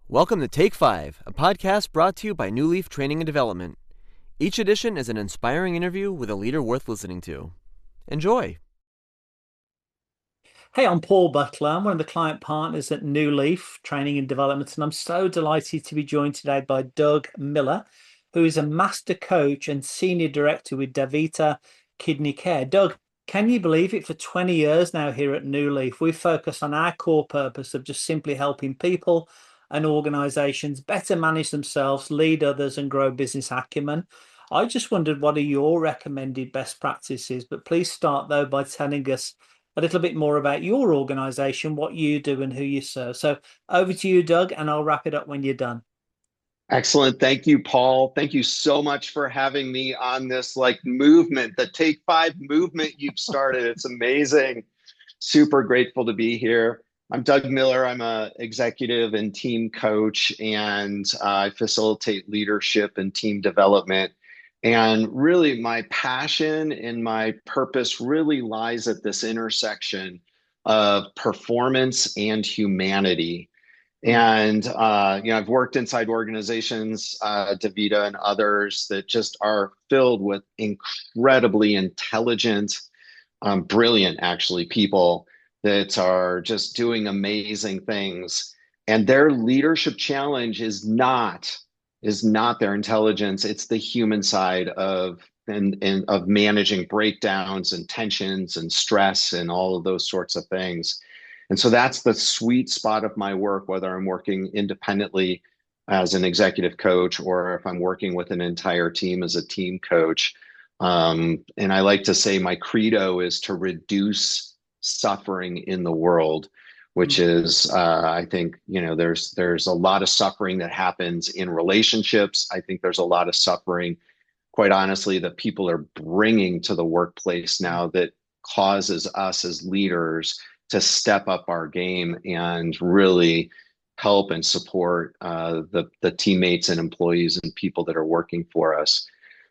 Welcome to Take 5, a podcast brought to you by Newleaf Training and Development. Each edition is an inspiring interview with a leader worth listening to. Enjoy. Hey, I'm Paul Butler. I'm one of the client partners at Newleaf Training and Development, and I'm so delighted to be joined today by Doug Miller, who is a master coach and senior director with DaVita Kidney Care. Doug, can you believe it? For 20 years now here at Newleaf, we focus on our core purpose of just simply helping people and organizations better manage themselves, lead others, and grow business acumen. I just wondered, what are your recommended best practices? But please start, though, by telling us a little bit more about your organization, what you do, and who you serve. So over to you, Doug, and I'll wrap it up when you're done. Excellent. Thank you, Paul. Thank you so much for having me on this movement, the Take 5 movement you've started. It's amazing. Super grateful to be here. I'm Doug Miller. I'm an executive and team coach, and I facilitate leadership and team development. And really, my passion and my purpose really lies at this intersection of performance and humanity. And I've worked inside organizations, DaVita and others, that just are filled with incredibly intelligent, brilliant, actually, people that are just doing amazing things. And their leadership challenge is not their intelligence. It's the human side of managing breakdowns and tensions and stress and all of those sorts of things. And so that's the sweet spot of my work, whether I'm working independently as an executive coach or if I'm working with an entire team as a team coach. And I like to say my credo is to reduce suffering in the world, which is, I think, there's a lot of suffering that happens in relationships. I think there's a lot of suffering, quite honestly, that people are bringing to the workplace now that causes us as leaders to step up our game and really help and support the teammates and employees and people that are working for us.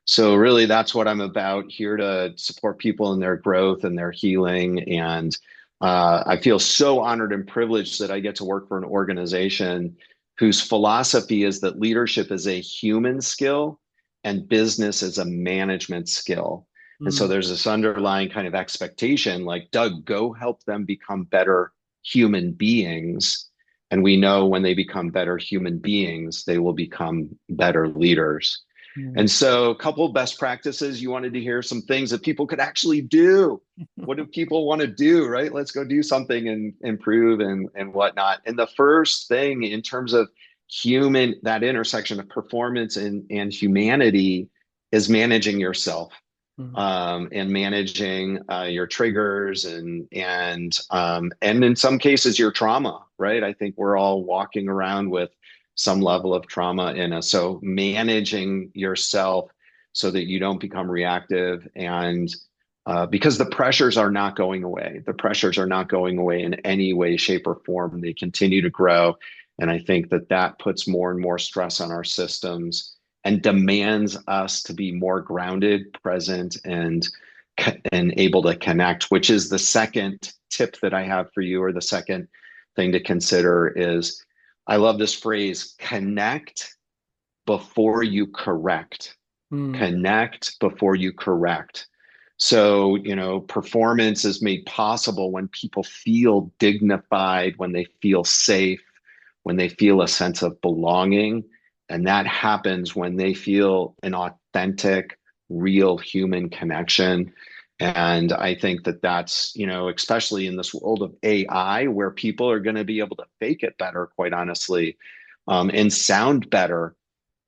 So really, that's what I'm about, here to support people in their growth and their healing. And I feel so honored and privileged that I get to work for an organization whose philosophy is that leadership is a human skill and business is a management skill. And so there's this underlying kind of expectation, like, Doug, go help them become better human beings. And we know when they become better human beings, they will become better leaders. And so a couple of best practices. You wanted to hear some things that people could actually do. What do people want to do, right? Let's go do something and improve and whatnot. And the first thing in terms of that intersection of performance and humanity, is managing yourself. And managing your triggers and in some cases your trauma, right? I think we're all walking around with some level of trauma in us. So managing yourself so that you don't become reactive, and because the pressures are not going away. The pressures are not going away in any way, shape, or form. They continue to grow. And I think that puts more and more stress on our systems and demands us to be more grounded, present, and able to connect, which is the second tip that I have for you, or the second thing to consider is, I love this phrase, connect before you correct. Connect before you correct. So, performance is made possible when people feel dignified, when they feel safe, when they feel a sense of belonging. And that happens when they feel an authentic, real human connection. And I think that's, especially in this world of AI, where people are going to be able to fake it better, quite honestly, and sound better.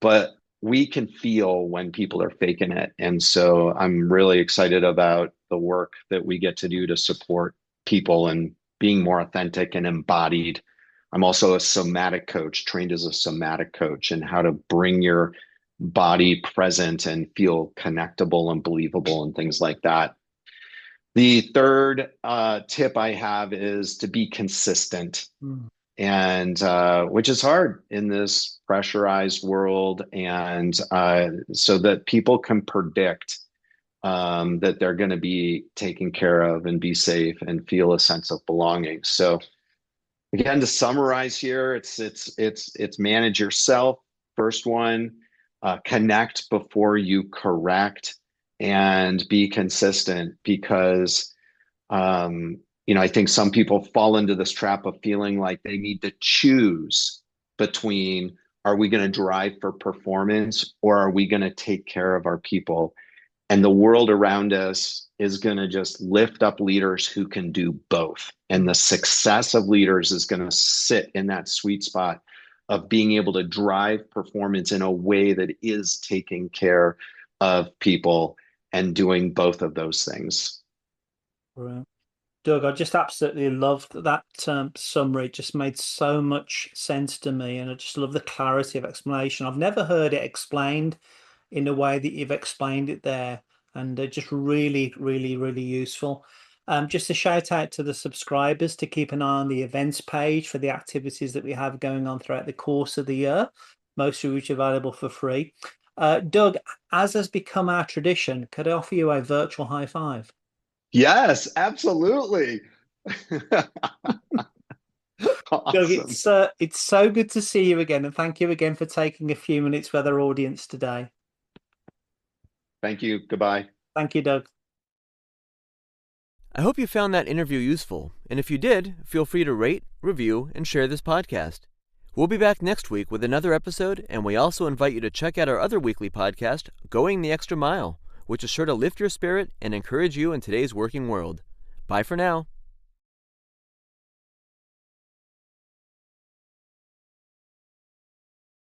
But we can feel when people are faking it. And so I'm really excited about the work that we get to do to support people and being more authentic and embodied. I'm also a somatic coach, trained as a somatic coach, and how to bring your body present and feel connectable and believable and things like that. The third tip I have is to be consistent, and which is hard in this pressurized world, and so that people can predict that they're going to be taken care of and be safe and feel a sense of belonging. So again, to summarize here, it's manage yourself. First one, connect before you correct, and be consistent, because I think some people fall into this trap of feeling like they need to choose between, are we going to drive for performance or are we going to take care of our people? And the world around us is going to just lift up leaders who can do both. And the success of leaders is going to sit in that sweet spot of being able to drive performance in a way that is taking care of people and doing both of those things. Right. Doug, I just absolutely loved that summary. It just made so much sense to me, and I just love the clarity of explanation. I've never heard it explained in the way that you've explained it there, and just really, really, really useful. Just a shout out to the subscribers to keep an eye on the events page for the activities that we have going on throughout the course of the year, most of which are available for free. Doug, as has become our tradition, could I offer you a virtual high five? Yes, absolutely. Doug, Awesome. it's so good to see you again, and thank you again for taking a few minutes with our audience today. Thank you. Goodbye. Thank you, Doug. I hope you found that interview useful, and if you did, feel free to rate, review, and share this podcast. We'll be back next week with another episode, and we also invite you to check out our other weekly podcast, Going the Extra Mile, which is sure to lift your spirit and encourage you in today's working world. Bye for now.